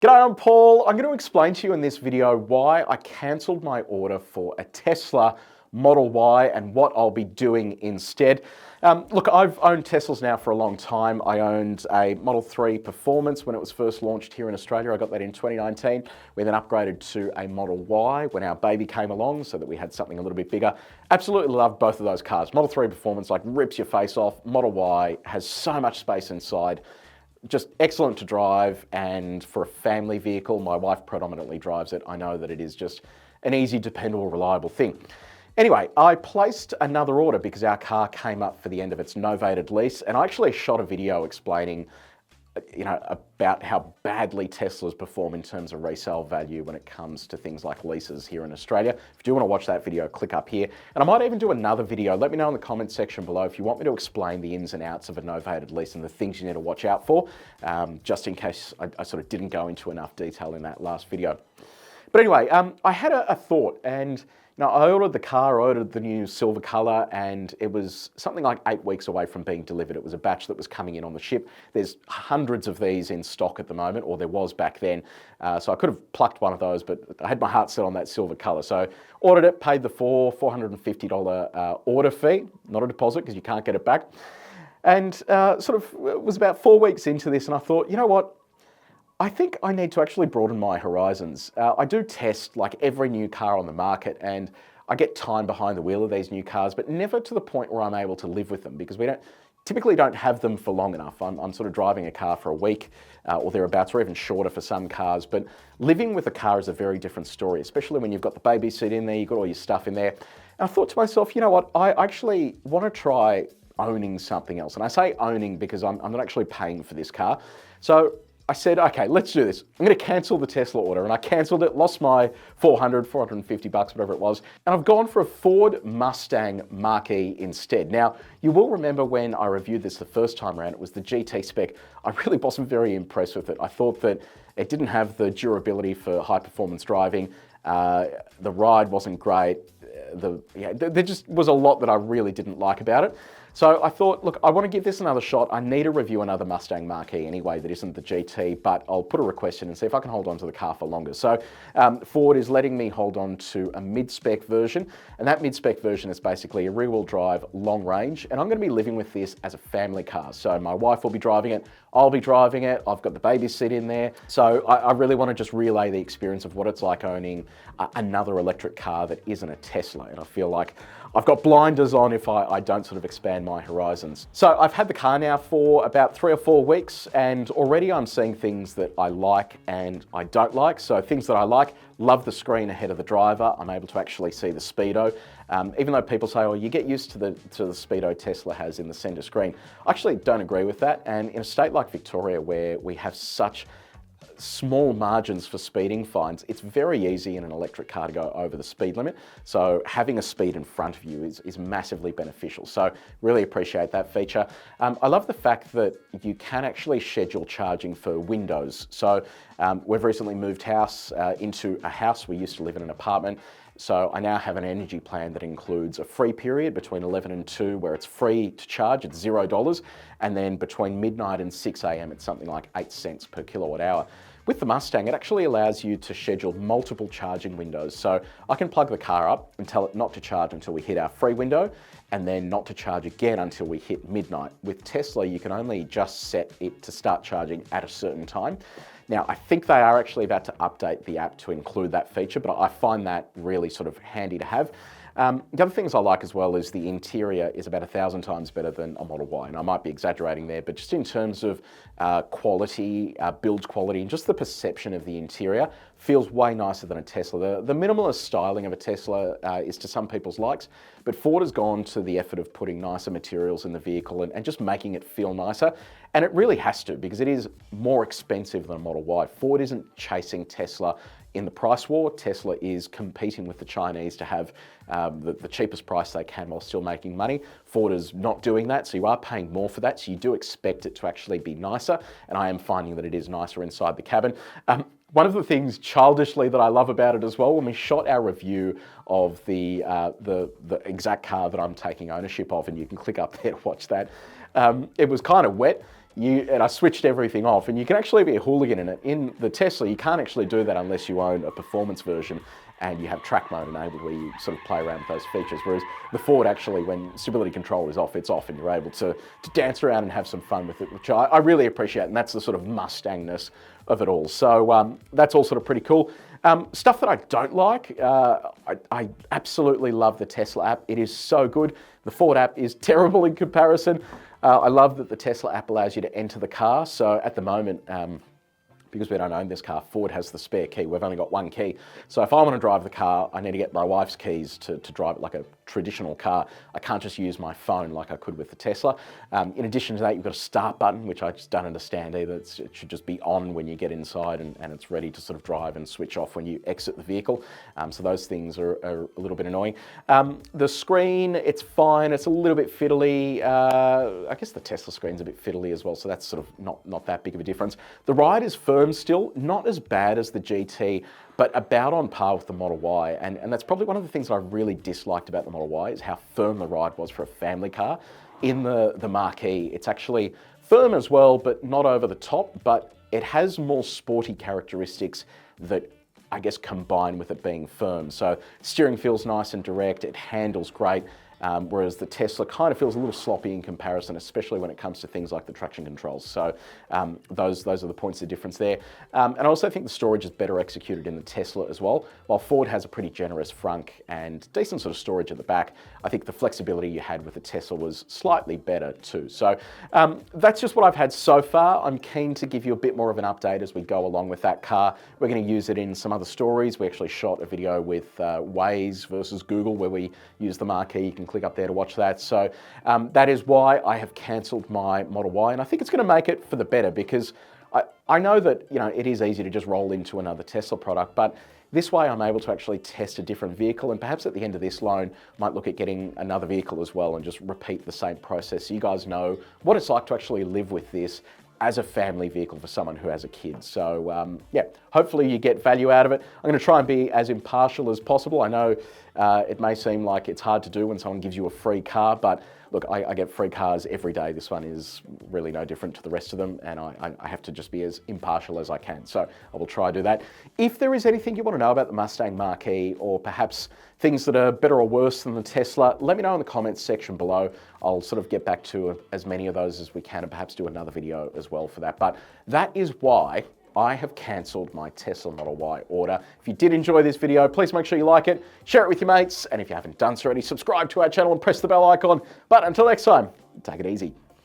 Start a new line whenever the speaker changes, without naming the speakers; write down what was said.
G'day, I'm Paul. I'm going to explain to you in this video why I cancelled my order for a Tesla Model Y and what I'll be doing instead. Look, I've owned Teslas now for a long time. I owned a Model 3 Performance when it was first launched here in Australia. I got that in 2019. We then upgraded to a Model Y when our baby came along so that we had something a little bit bigger. Absolutely love both of those cars. Model 3 Performance like rips your face off. Model Y has so much space inside. Just excellent to drive, and for a family vehicle, my wife predominantly drives it. I know that it is just an easy, dependable, reliable thing. Anyway, I placed another order because our car came up for the end of its novated lease, and I actually shot a video explaining about how badly Teslas perform in terms of resale value when it comes to things like leases here in Australia. If you do want to watch that video, click up here. And I might even do another video. Let me know in the comments section below if you want me to explain the ins and outs of a novated lease and the things you need to watch out for, just in case I sort of didn't go into enough detail in that last video. But anyway, I had a thought, and I ordered the car, I ordered the new silver color, and it was something like 8 weeks away from being delivered. It was a batch that was coming in on the ship. There's hundreds of these in stock at the moment, or there was back then. So I could have plucked one of those, but I had my heart set on that silver color. So ordered it, paid the $450 order fee, not a deposit because you can't get it back. And sort of was about 4 weeks into this, and I thought, you know what? I think I need to actually broaden my horizons. I do test like every new car on the market, and I get time behind the wheel of these new cars, but never to the point where I'm able to live with them because we typically don't have them for long enough. I'm sort of driving a car for a week or thereabouts, or even shorter for some cars, but living with a car is a very different story, especially when you've got the baby seat in there, you've got all your stuff in there. And I thought to myself, you know what, I actually want to try owning something else. And I say owning because I'm not actually paying for this car. So I said, okay, let's do this. I'm going to cancel the Tesla order, and I canceled it, lost my $450, whatever it was, and I've gone for a Ford Mustang Mach-E instead. Now, you will remember when I reviewed this the first time around, it was the GT spec. I really wasn't very impressed with it. I thought that it didn't have the durability for high performance driving. The ride wasn't great. There just was a lot that I really didn't like about it. So I thought, look, I want to give this another shot. I need to review another Mustang Mach-E anyway that isn't the GT, but I'll put a request in and see if I can hold on to the car for longer. So Ford is letting me hold on to a mid-spec version, and that mid-spec version is basically a rear-wheel drive, long range, and I'm going to be living with this as a family car. So my wife will be driving it, I'll be driving it, I've got the baby seat in there. So I really want to just relay the experience of what it's like owning another electric car that isn't a Tesla, and I feel like I've got blinders on if I don't sort of expand my horizons. So I've had the car now for about 3 or 4 weeks, and already I'm seeing things that I like and I don't like. So things that I like, love the screen ahead of the driver. I'm able to actually see the speedo. Even though people say, oh, you get used to the speedo Tesla has in the center screen. I actually don't agree with that. And in a state like Victoria, where we have such small margins for speeding fines, it's very easy in an electric car to go over the speed limit. So having a speed in front of you is massively beneficial. So really appreciate that feature. I love the fact that you can actually schedule charging for windows. So we've recently moved house into a house. We used to live in an apartment. So I now have an energy plan that includes a free period between 11 and 2 where it's free to charge, it's $0. And then between midnight and 6 a.m. it's something like 8 cents per kilowatt hour. With the Mustang, it actually allows you to schedule multiple charging windows. So I can plug the car up and tell it not to charge until we hit our free window, and then not to charge again until we hit midnight. With Tesla, you can only just set it to start charging at a certain time. Now, I think they are actually about to update the app to include that feature, but I find that really sort of handy to have. The other things I like as well is the interior is about 1,000 times better than a Model Y, and I might be exaggerating there, but just in terms of quality, build quality, and just the perception of the interior, feels way nicer than a Tesla. The minimalist styling of a Tesla is to some people's likes, but Ford has gone to the effort of putting nicer materials in the vehicle and just making it feel nicer. And it really has to, because it is more expensive than a Model Y. Ford isn't chasing Tesla in the price war. Tesla is competing with the Chinese to have the cheapest price they can while still making money. Ford is not doing that, so you are paying more for that, so you do expect it to actually be nicer, and I am finding that it is nicer inside the cabin. One of the things childishly that I love about it as well, when we shot our review of the exact car that I'm taking ownership of, and you can click up there to watch that, it was kind of wet. and I switched everything off, and you can actually be a hooligan in it. In the Tesla, you can't actually do that unless you own a performance version and you have track mode enabled where you sort of play around with those features. Whereas the Ford actually, when stability control is off, it's off, and you're able to dance around and have some fun with it, which I really appreciate, and that's the sort of Mustangness of it all. So that's all sort of pretty cool. Stuff that I don't like, I absolutely love the Tesla app. It is so good. The Ford app is terrible in comparison. I love that the Tesla app allows you to enter the car. So at the moment, because we don't own this car, Ford has the spare key. We've only got one key. So if I want to drive the car, I need to get my wife's keys to drive it like a traditional car. I can't just use my phone like I could with the Tesla. In addition to that, you've got a start button, which I just don't understand either. It should just be on when you get inside, and it's ready to sort of drive and switch off when you exit the vehicle. So those things are a little bit annoying. The screen, it's fine. It's a little bit fiddly. I guess the Tesla screen's a bit fiddly as well, so that's sort of not that big of a difference. The ride is firm still, not as bad as the GT, but about on par with the Model Y. And that's probably one of the things that I really disliked about the Model Y, is how firm the ride was for a family car. In the Marquee, it's actually firm as well, but not over the top, but it has more sporty characteristics that I guess combine with it being firm. So steering feels nice and direct, it handles great. Whereas the Tesla kind of feels a little sloppy in comparison, especially when it comes to things like the traction controls. So those are the points of difference there. And I also think the storage is better executed in the Tesla as well. While Ford has a pretty generous frunk and decent sort of storage at the back, I think the flexibility you had with the Tesla was slightly better too. So that's just what I've had so far. I'm keen to give you a bit more of an update as we go along with that car. We're going to use it in some other stories. We actually shot a video with Waze versus Google where we use the Marquee. You can click up there to watch that. So that is why I have cancelled my Model Y, and I think it's going to make it for the better, because I know that it is easy to just roll into another Tesla product, but this way I'm able to actually test a different vehicle, and perhaps at the end of this loan might look at getting another vehicle as well and just repeat the same process so you guys know what it's like to actually live with this as a family vehicle for someone who has a kid. So yeah, hopefully you get value out of it. I'm going to try and be as impartial as possible. I know it may seem like it's hard to do when someone gives you a free car, but look, I get free cars every day. This one is really no different to the rest of them, and I have to just be as impartial as I can. So I will try to do that. If there is anything you want to know about the Mustang Mach-E, or perhaps things that are better or worse than the Tesla, let me know in the comments section below. I'll sort of get back to as many of those as we can, and perhaps do another video as well for that. But that is why I have cancelled my Tesla Model Y order. If you did enjoy this video, please make sure you like it, share it with your mates, and if you haven't done so already, subscribe to our channel and press the bell icon. But until next time, take it easy.